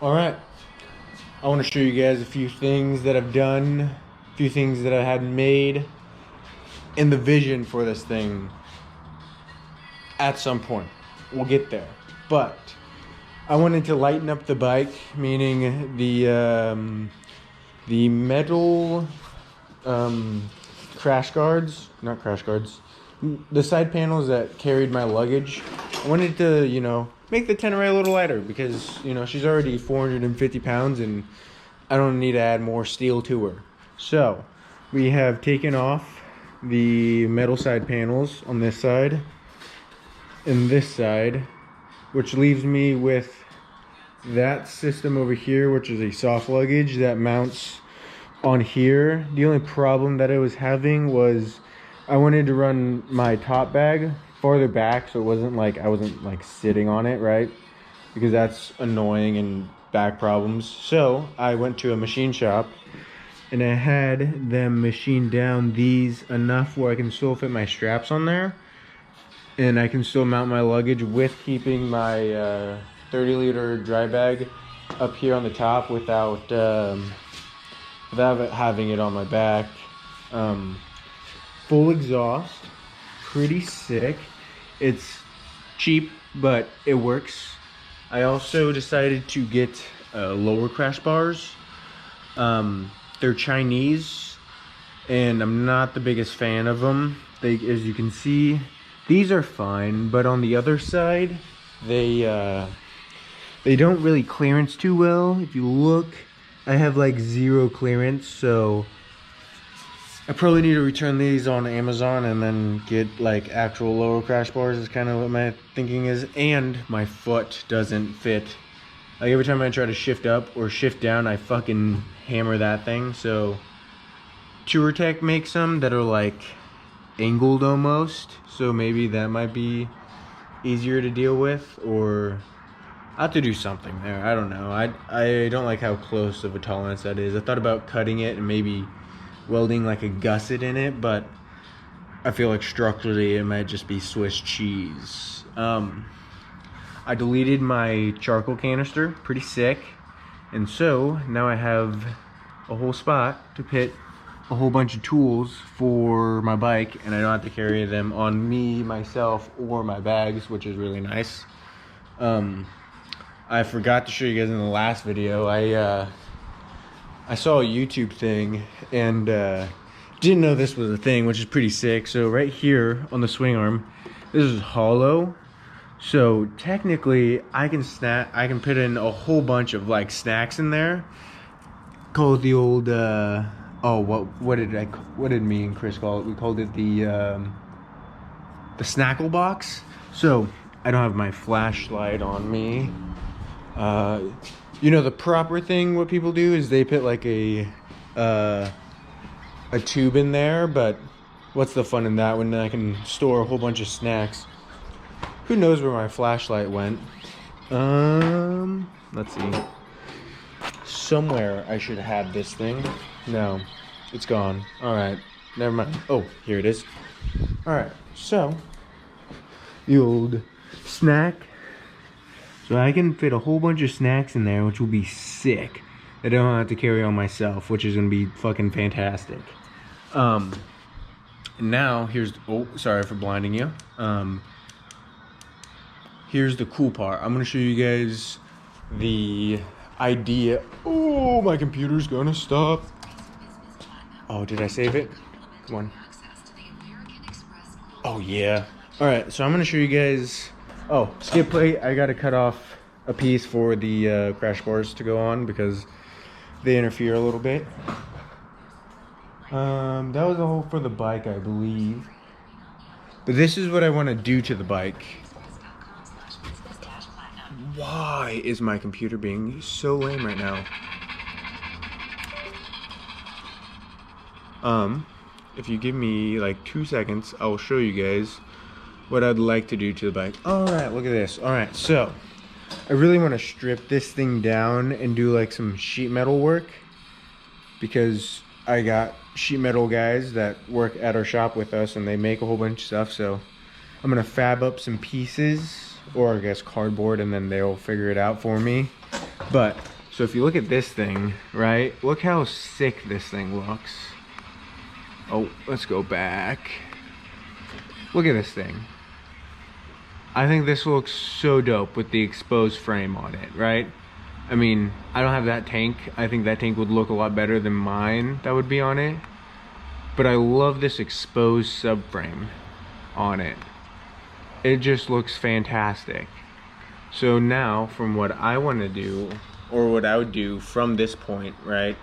All right, I want to show you guys a few things that I've done, a few things that I had made, and the vision for this thing at some point. We'll get there. But I wanted to lighten up the bike, meaning the metal crash guards, not crash guards, the side panels that carried my luggage. I wanted to, make the Tenere a little lighter because, she's already 450 pounds and I don't need to add more steel to her. So we have taken off the metal side panels on this side and this side, which leaves me with that system over here, which is a soft luggage that mounts on here. The only problem that I was having was I wanted to run my top bag farther back so it wasn't like I wasn't like sitting on it, right? Because that's annoying and back problems. So I went to a machine shop and I had them machine down these enough where I can still fit my straps on there and I can still mount my luggage with keeping my 30-liter dry bag up here on the top without having it on my back. Full exhaust, pretty sick. It's cheap, but it works. I also decided to get lower crash bars. They're Chinese, and I'm not the biggest fan of them. As you can see, these are fine, but on the other side, they don't really clearance too well. If you look, I have like 0 clearance, so I probably need to return these on Amazon and then get like actual lower crash bars is kind of what my thinking is. And my foot doesn't fit. Like every time I try to shift up or shift down, I fucking hammer that thing. So Touratech makes some that are like angled almost. So maybe that might be easier to deal with, or I have to do something there. I don't know. I don't like how close of a tolerance that is. I thought about cutting it and maybe welding like a gusset in it, but I feel like structurally it might just be Swiss cheese. I deleted my charcoal canister, pretty sick, and so now I have a whole spot to put a whole bunch of tools for my bike, and I don't have to carry them on me, myself, or my bags, which is really nice. I forgot to show you guys in the last video. I saw a YouTube thing and didn't know this was a thing, which is pretty sick. So right here on the swing arm, this is hollow. So technically, I can put in a whole bunch of like snacks in there. Called the old what did me and Chris call it? We called it the snackle box. So I don't have my flashlight on me. The proper thing, what people do is they put like a tube in there, but what's the fun in that when I can store a whole bunch of snacks? Who knows where my flashlight went? Let's see. Somewhere I should have this thing. No, it's gone. All right, never mind. Oh, here it is. All right, so the old snack. So I can fit a whole bunch of snacks in there, which will be sick. I don't have to carry on myself, which is gonna be fucking fantastic. Now here's, sorry for blinding you. Here's the cool part. I'm gonna show you guys the idea. Oh, my computer's gonna stop. Oh, did I save it? Come on. Oh yeah. All right, so I'm gonna show you guys. Oh, skip plate. I gotta cut off a piece for the crash bars to go on because they interfere a little bit. That was all for the bike, I believe. But this is what I want to do to the bike. Why is my computer being so lame right now? If you give me like 2 seconds, I will show you guys what I'd like to do to the bike. All right, look at this. All right, so I really want to strip this thing down and do like some sheet metal work because I got sheet metal guys that work at our shop with us and they make a whole bunch of stuff. So I'm gonna fab up some pieces, or I guess cardboard, and then they'll figure it out for me. But so if you look at this thing, right? Look how sick this thing looks. Oh, let's go back. Look at this thing. I think this looks so dope with the exposed frame on it, right? I mean, I don't have that tank. I think that tank would look a lot better than mine that would be on it. But I love this exposed subframe on it. It just looks fantastic. So now, from what I want to do, or what I would do from this point, right?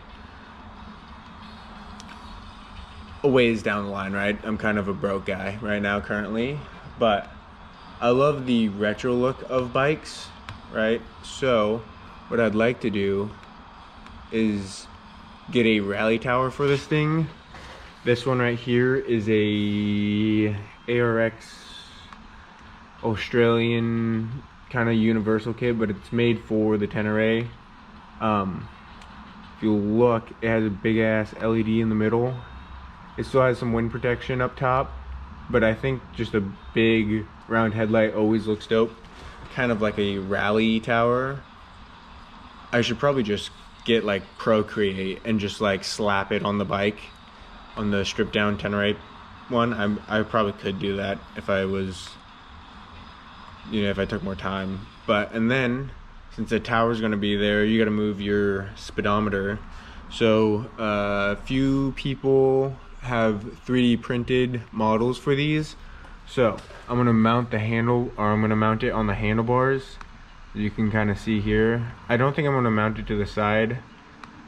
A ways down the line, right? I'm kind of a broke guy right now currently, but I love the retro look of bikes, right? So what I'd like to do is get a rally tower for this thing. This one right here is a ARX Australian kind of universal kit, but it's made for the Tenere. If you look, it has a big ass LED in the middle. It still has some wind protection up top, but I think just a big round headlight always looks dope. Kind of like a rally tower. I should probably just get like Procreate and just like slap it on the bike, on the stripped down Tenere one. I probably could do that if I was, you know, if I took more time. But, and then since the tower's gonna be there, you gotta move your speedometer. So a few people have 3D printed models for these. So I'm gonna mount the handle, or I'm gonna mount it on the handlebars. You can kind of see here. I don't think I'm gonna mount it to the side.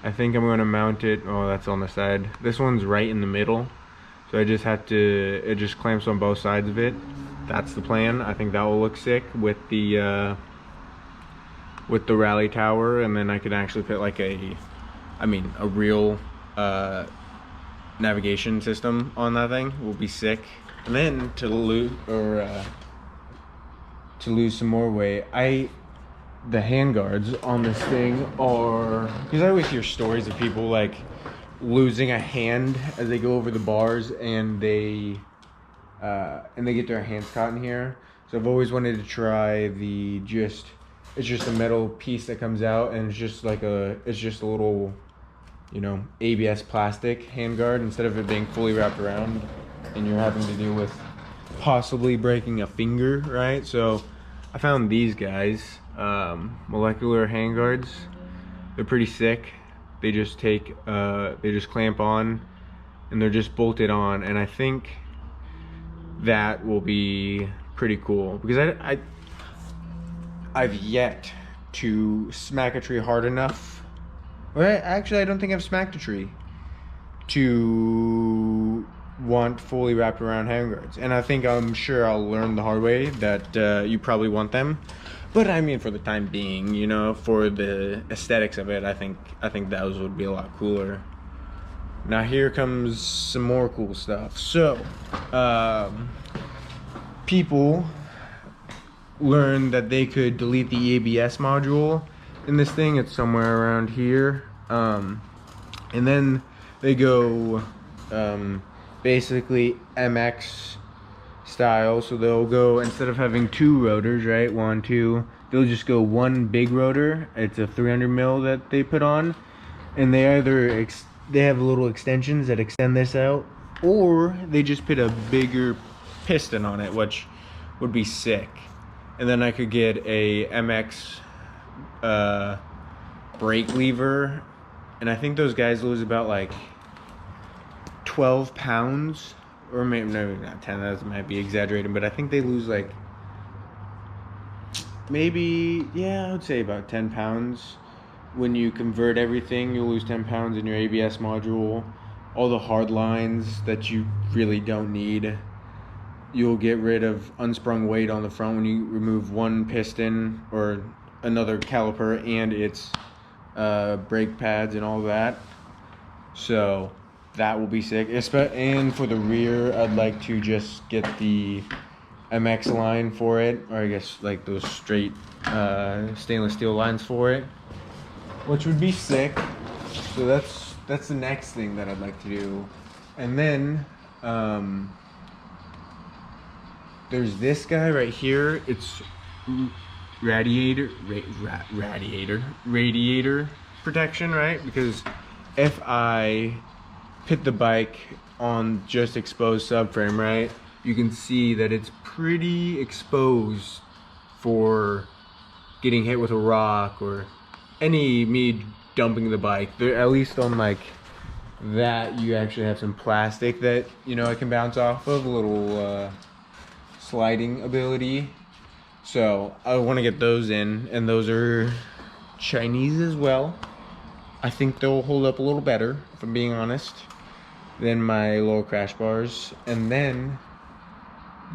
I think I'm gonna mount it, oh, that's on the side. This one's right in the middle. So I just have to, it just clamps on both sides of it. That's the plan. I think that will look sick with the rally tower, and then I could actually put like a real navigation system on that thing. Will be sick. And then to lose some more weight, the handguards on this thing are, because I always hear stories of people like losing a hand as they go over the bars and they get their hands caught in here. So I've always wanted to try it's just a metal piece that comes out, and it's just a little, you know, ABS plastic handguard, instead of it being fully wrapped around and you're having to deal with possibly breaking a finger, right? So I found these guys, molecular handguards. They're pretty sick. They just clamp on and they're just bolted on, and I think that will be pretty cool, because I've yet to smack a tree hard enough. Well, actually, I don't think I've smacked a tree to want fully wrapped around handguards, and I'm sure I'll learn the hard way that you probably want them. But I mean, for the time being, you know, for the aesthetics of it, I think those would be a lot cooler. Now here comes some more cool stuff. So, people learned that they could delete the ABS module in this thing. It's somewhere around here. And then they go basically MX style. So they'll go, instead of having two rotors, right, 1, 2, they'll just go one big rotor. It's a 300 mil that they put on, and they either they have little extensions that extend this out, or they just put a bigger piston on it, which would be sick. And then I could get a MX brake lever, and I think those guys lose about like 12 pounds, or maybe not 10, that might be exaggerating, but I think they lose like, maybe, yeah, I would say about 10 pounds. When you convert everything, you'll lose 10 pounds in your ABS module. All the hard lines that you really don't need. You'll get rid of unsprung weight on the front when you remove one piston or another caliper and its brake pads and all that. So that will be sick. And for the rear, I'd like to just get the MX line for it, or I guess like those straight stainless steel lines for it, which would be sick. So that's the next thing that I'd like to do. And then there's this guy right here. radiator protection, right? Because if I put the bike on just exposed subframe, right, you can see that it's pretty exposed for getting hit with a rock or me dumping the bike. There, at least on like that, you actually have some plastic that, you know, it can bounce off of, a little sliding ability. So I want to get those in, and those are Chinese as well. I think they'll hold up a little better, if I'm being honest, than my lower crash bars. And then,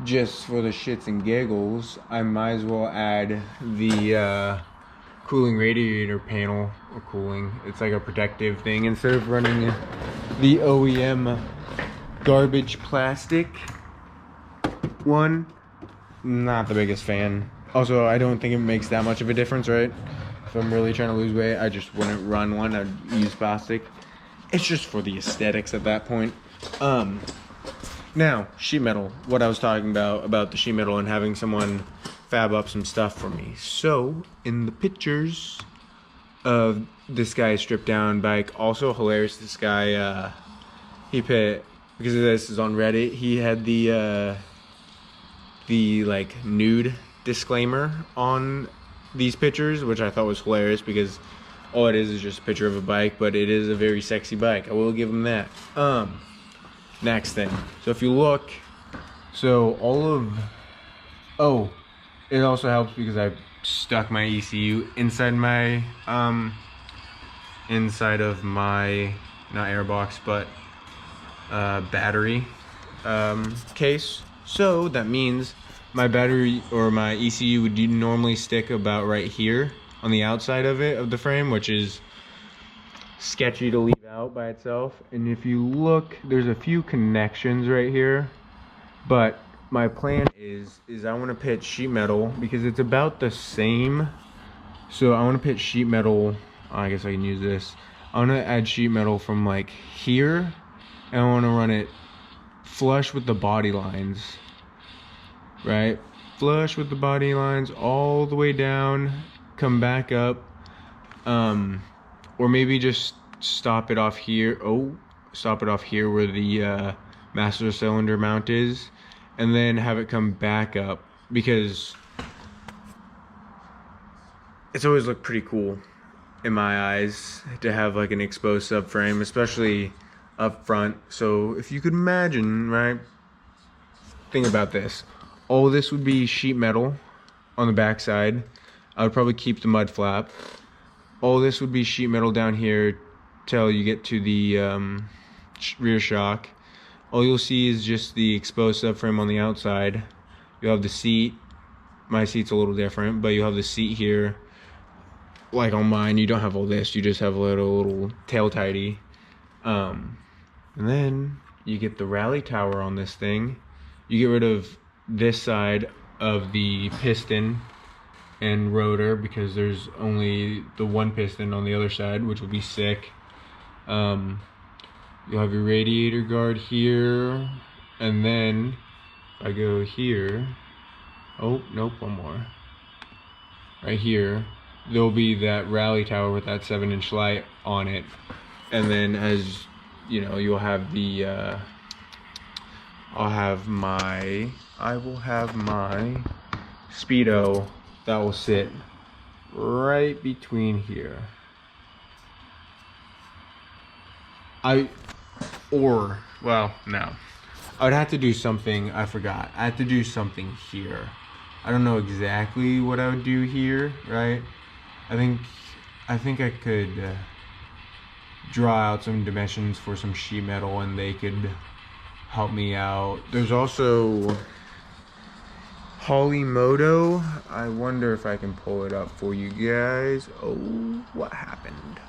just for the shits and giggles, I might as well add the cooling radiator panel, or cooling, it's like a protective thing, instead of running the OEM garbage plastic one. Not the biggest fan. Also, I don't think it makes that much of a difference, right? If I'm really trying to lose weight, I just wouldn't run one, I'd use plastic. It's just for the aesthetics at that point. Now, sheet metal, what I was talking about the sheet metal and having someone fab up some stuff for me. So, in the pictures of this guy's stripped down bike, also hilarious, this guy, he put, because this is on Reddit, he had the like nude disclaimer on these pictures, which I thought was hilarious because all it is just a picture of a bike, but it is a very sexy bike. I will give him that. Next thing. So if you look, so it also helps because I stuck my ECU inside my inside of my, not airbox, but battery case. So that means my battery or my ECU would normally stick about right here on the outside of it, of the frame, which is sketchy to leave out by itself. And if you look, there's a few connections right here, but my plan is I want to put sheet metal because it's about the same. So I want to put sheet metal, I guess I can use this. I want to add sheet metal from like here, and I want to run it flush with the body lines, right? Flush with the body lines all the way down, come back up, or maybe just stop it off here. Stop it off here where the master cylinder mount is, and then have it come back up, because it's always looked pretty cool in my eyes to have like an exposed subframe, especially up front. So if you could imagine, right, think about this. All this would be sheet metal on the back side. I would probably keep the mud flap. All this would be sheet metal down here till you get to the rear shock. All you'll see is just the exposed subframe on the outside. You'll have the seat. My seat's a little different, but you'll have the seat here. Like on mine, you don't have all this. You just have a little tail tidy. And then you get the rally tower on this thing. You get rid of this side of the piston and rotor because there's only the one piston on the other side, which will be sick. You'll have your radiator guard here, and then if I go here, oh nope, one more. Right here, there'll be that rally tower with that 7-inch light on it, and then as you know, you'll have the I will have my Speedo that will sit right between here. Well, no. I would have to do something, I forgot. I had to do something here. I don't know exactly what I would do here, right? I think I could draw out some dimensions for some sheet metal and they could help me out. There's also Holimoto. I wonder if I can pull it up for you guys. Oh, what happened?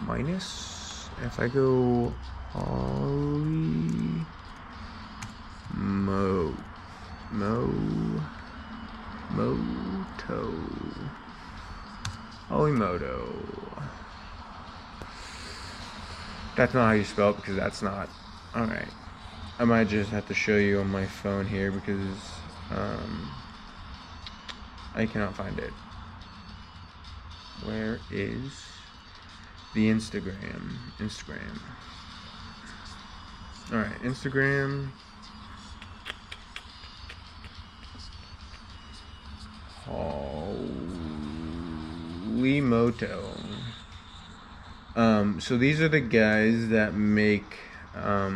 Minus, if I go Holimoto. That's not how you spell it, because that's not. Alright. I might just have to show you on my phone here because I cannot find it. Where is the Instagram? Alright, Instagram. Holimoto. So these are the guys that make, I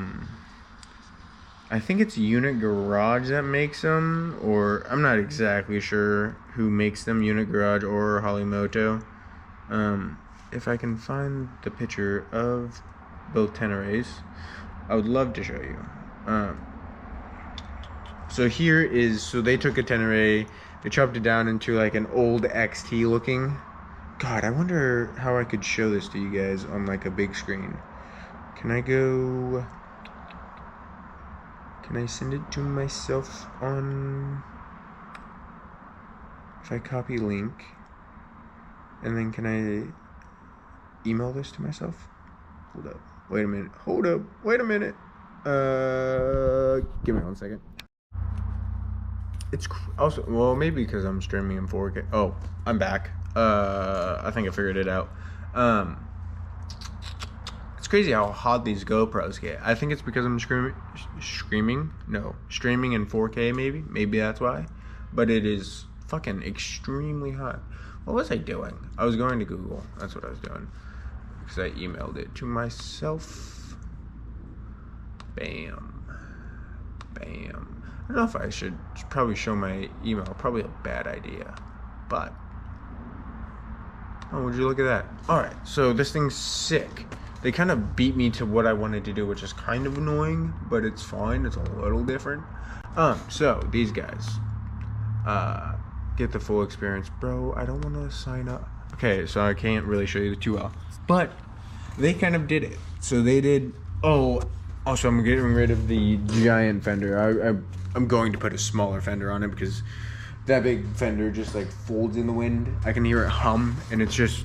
think it's Unit Garage that makes them, or I'm not exactly sure who makes them, Unit Garage or Holimoto. If I can find the picture of both Teneres, I would love to show you. So here is, so they took a Tenere, they chopped it down into like an old XT looking. God, I wonder how I could show this to you guys on like a big screen. Can I send it to myself on, if I copy link, and then can I email this to myself? Hold up, wait a minute, give me 1 second. It's also, well, maybe because I'm streaming in 4K. Oh, I'm back. I think I figured it out. It's crazy how hot these GoPros get. I think it's because I'm streaming in 4K maybe that's why. But it is fucking extremely hot. What was I doing? I was going to Google. That's what I was doing. Because I emailed it to myself. Bam. I don't know if I should probably show my email. Probably a bad idea. But, oh, would you look at that? Alright, so this thing's sick. They kind of beat me to what I wanted to do, which is kind of annoying, but it's fine. It's a little different. So these guys, get the full experience. Bro, I don't want to sign up. Okay, so I can't really show you the 2L, but they kind of did it. So they did, oh, also I'm getting rid of the giant fender. I'm going to put a smaller fender on it because that big fender just like folds in the wind. I can hear it hum, and it's just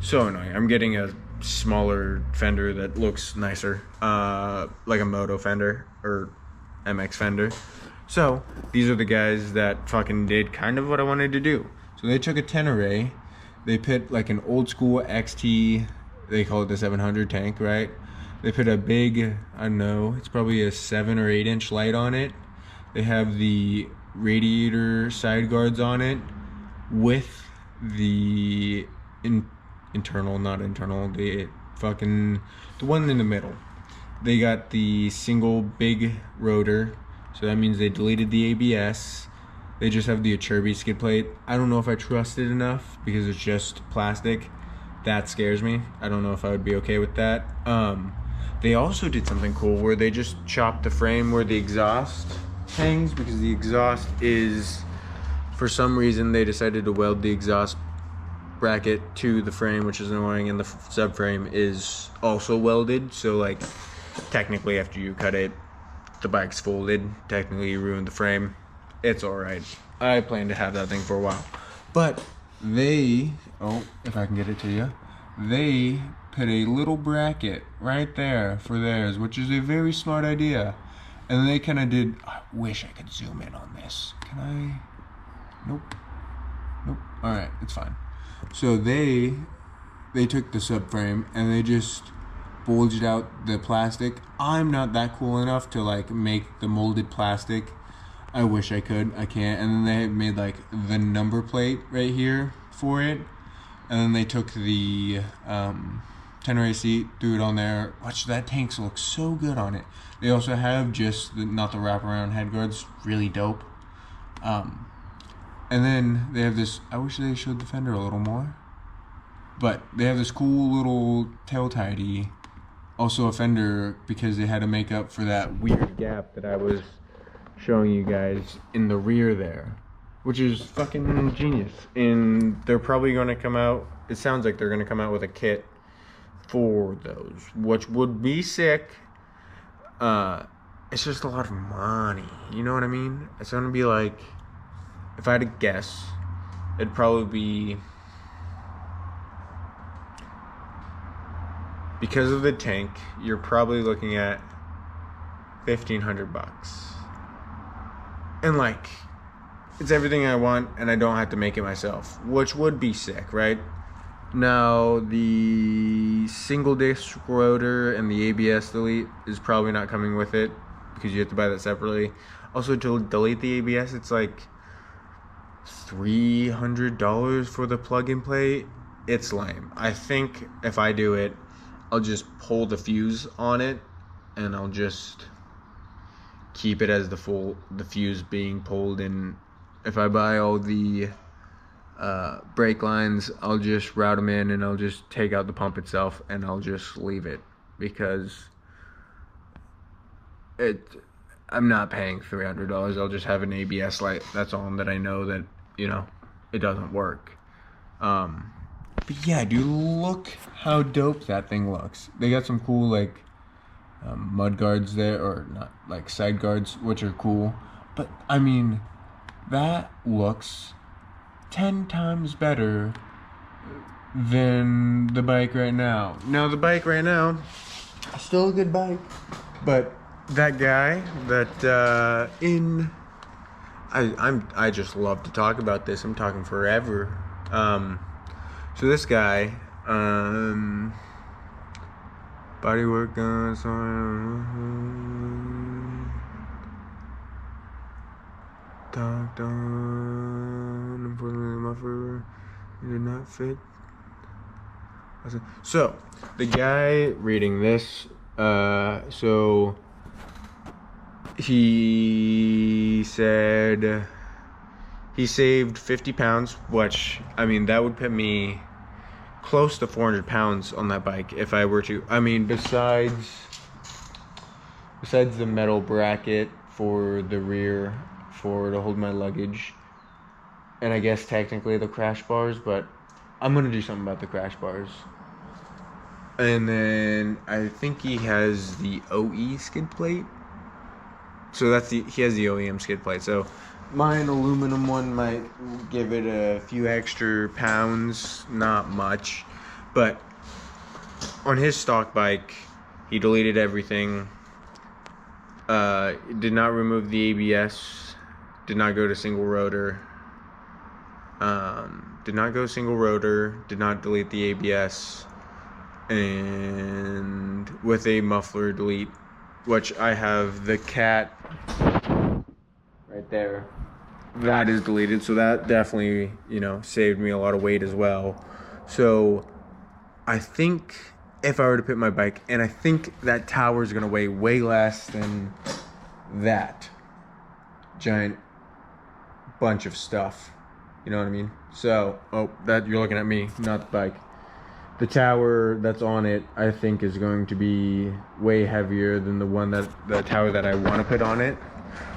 so annoying. I'm getting a smaller fender that looks nicer, like a Moto fender or MX fender. So these are the guys that fucking did kind of what I wanted to do. So they took a Tenere, they put like an old school XT, they call it the 700 tank, right? They put a big, I don't know, it's probably a 7 or 8 inch light on it. They have the radiator side guards on it with the internal, not internal, the one in the middle. They got the single big rotor, so that means they deleted the ABS. They just have the Acerbis skid plate. I don't know if I trust it enough because it's just plastic. That scares me. I don't know if I would be okay with that. They also did something cool where they just chopped the frame where the exhaust hangs, because the exhaust is, for some reason they decided to weld the exhaust bracket to the frame, which is annoying, and the subframe is also welded, so like technically after you cut it, the bike's folded. Technically you ruined the frame. It's alright. I plan to have that thing for a while. But they, oh, if I can get it to you, they put a little bracket right there for theirs, which is a very smart idea. And they kind of did, I wish I could zoom in on this. Can I? Nope. Alright, it's fine. So they took the subframe and they just bulged out the plastic. I'm not that cool enough to like make the molded plastic. I wish I could. I can't. And then they made like the number plate right here for it. And then they took the Tenere seat, threw it on there. Watch, that tank looks so good on it. They also have just not the wraparound head guards, really dope. And then they have this, I wish they showed the fender a little more, but they have this cool little tail tidy, also a fender, because they had to make up for that weird gap that I was showing you guys in the rear there, which is fucking genius. And they're probably going to come out, it sounds like they're going to come out with a kit for those, which would be sick. It's just a lot of money, you know what I mean? It's going to be like, if I had to guess, it'd probably be, because of the tank, you're probably looking at $1,500. And like it's everything I want, and I don't have to make it myself, which would be sick, right? Now, the single disc rotor and the ABS delete is probably not coming with it because you have to buy that separately. Also, to delete the ABS, it's like $300 for the plug-in play. It's lame. I think if I do it, I'll just pull the fuse on it, and I'll just keep it as the fuse being pulled. And if I buy all the brake lines, I'll just route them in, and I'll just take out the pump itself, and I'll just leave it, because I'm not paying $300. I'll just have an ABS light. That's all that I know that, you know, it doesn't work. But yeah, dude, look how dope that thing looks. They got some cool, like, mud guards there, or not, like side guards, which are cool. But I mean, that looks 10 times better than the bike right now. Now, the bike right now, still a good bike, but that guy that I just love to talk about this. I'm talking forever. So this guy, bodywork guns, talked on, unfortunately my fur did not fit. So, the guy reading this, so he said he saved 50 pounds, which, I mean, that would put me close to 400 pounds on that bike if I were to, I mean, besides the metal bracket for the rear to hold my luggage, and I guess technically the crash bars, but I'm gonna do something about the crash bars. And then I think he has the OE skid plate. So he has the OEM skid plate. So mine aluminum one might give it a few extra pounds, not much. But on his stock bike, he deleted everything. Did not remove the ABS. Did not go to single rotor. Did not go single rotor. Did not delete the ABS. And with a muffler delete, which I have the cat right there, that is deleted, so that definitely, you know, saved me a lot of weight as well. So I think if I were to put my bike, and I think that tower is going to weigh way less than that giant bunch of stuff, you know what I mean? So, that you're looking at me, not the bike. The tower that's on it, I think, is going to be way heavier than the tower that I want to put on it,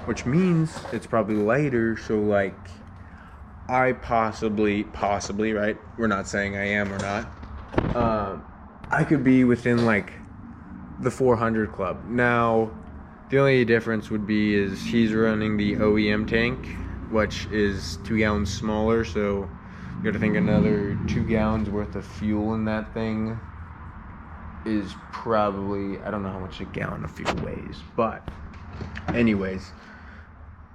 which means it's probably lighter. So, like, I possibly, right? We're not saying I am or not. I could be within, like, the 400 club. Now, the only difference would be is he's running the OEM tank, which is 2 gallons smaller, so you gotta think another 2 gallons worth of fuel in that thing is probably, I don't know how much a gallon of fuel weighs, but anyways,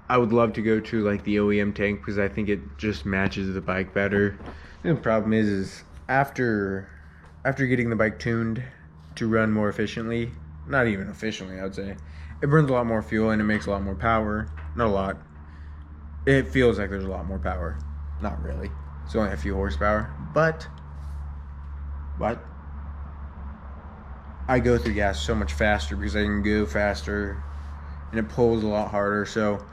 I would love to go to like the OEM tank because I think it just matches the bike better. And the problem is after getting the bike tuned to run more efficiently, not even efficiently, I would say, it burns a lot more fuel and it makes a lot more power. Not a lot. It feels like there's a lot more power. Not really. It's only a few horsepower, but I go through gas so much faster because I can go faster and it pulls a lot harder. So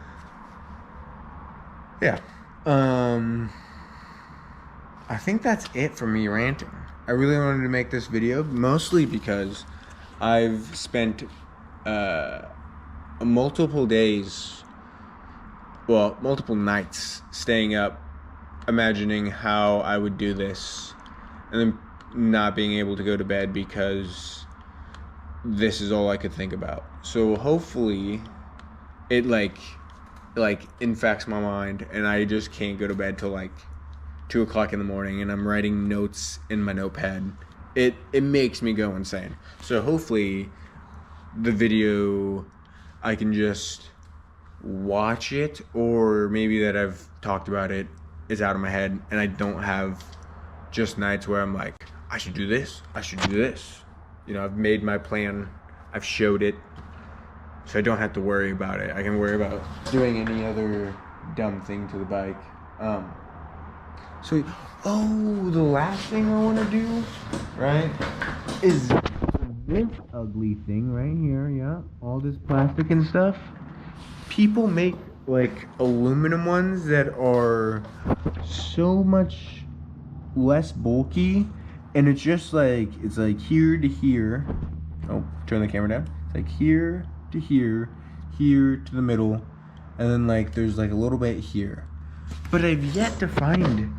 yeah, I think that's it for me ranting. I really wanted to make this video mostly because I've spent multiple nights staying up imagining how I would do this, and then not being able to go to bed because this is all I could think about. So hopefully it like infects my mind and I just can't go to bed till like 2 o'clock in the morning and I'm writing notes in my notepad. It makes me go insane. So hopefully the video, I can just watch it, or maybe that I've talked about it is out of my head and I don't have just nights where I'm like, I should do this, I should do this. You know, I've made my plan, I've showed it, so I don't have to worry about it. I can worry about doing any other dumb thing to the bike. So, the last thing I want to do, right, is this ugly thing right here, yeah, all this plastic and stuff. People make like aluminum ones that are so much less bulky, and it's just like, it's like here to here. Oh, turn the camera down. It's like here to here, here to the middle, and then like there's like a little bit here. But I've yet to find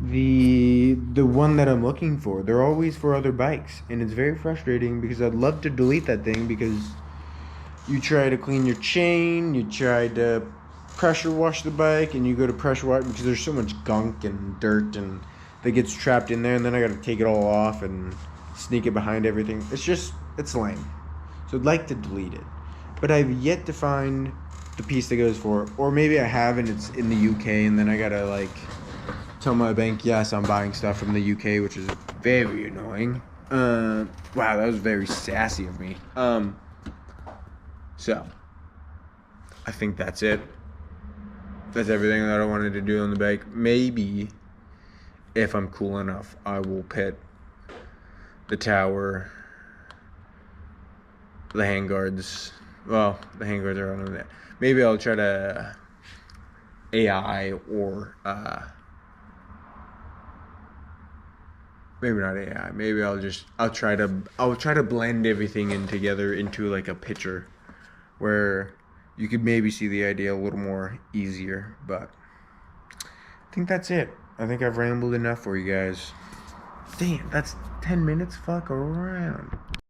the one that I'm looking for. They're always for other bikes, and it's very frustrating because I'd love to delete that thing, because you try to clean your chain, you try to pressure wash the bike, and you go to pressure wash because there's so much gunk and dirt and that gets trapped in there, and then I gotta take it all off and sneak it behind everything. It's lame. So I'd like to delete it, but I've yet to find the piece that goes for it. Or maybe I have and it's in the UK, and then I gotta like tell my bank, yes, I'm buying stuff from the UK, which is very annoying. Wow, that was very sassy of me. So I think that's it. That's everything that I wanted to do on the bike. Maybe if I'm cool enough, I will pit the tower, the handguards. Well, the handguards are on there. Maybe I'll try to AI or maybe not AI. Maybe I'll try to blend everything in together into like a picture where you could maybe see the idea a little more easier. But I think that's it. I think I've rambled enough for you guys. Damn, that's 10 minutes. Fuck around.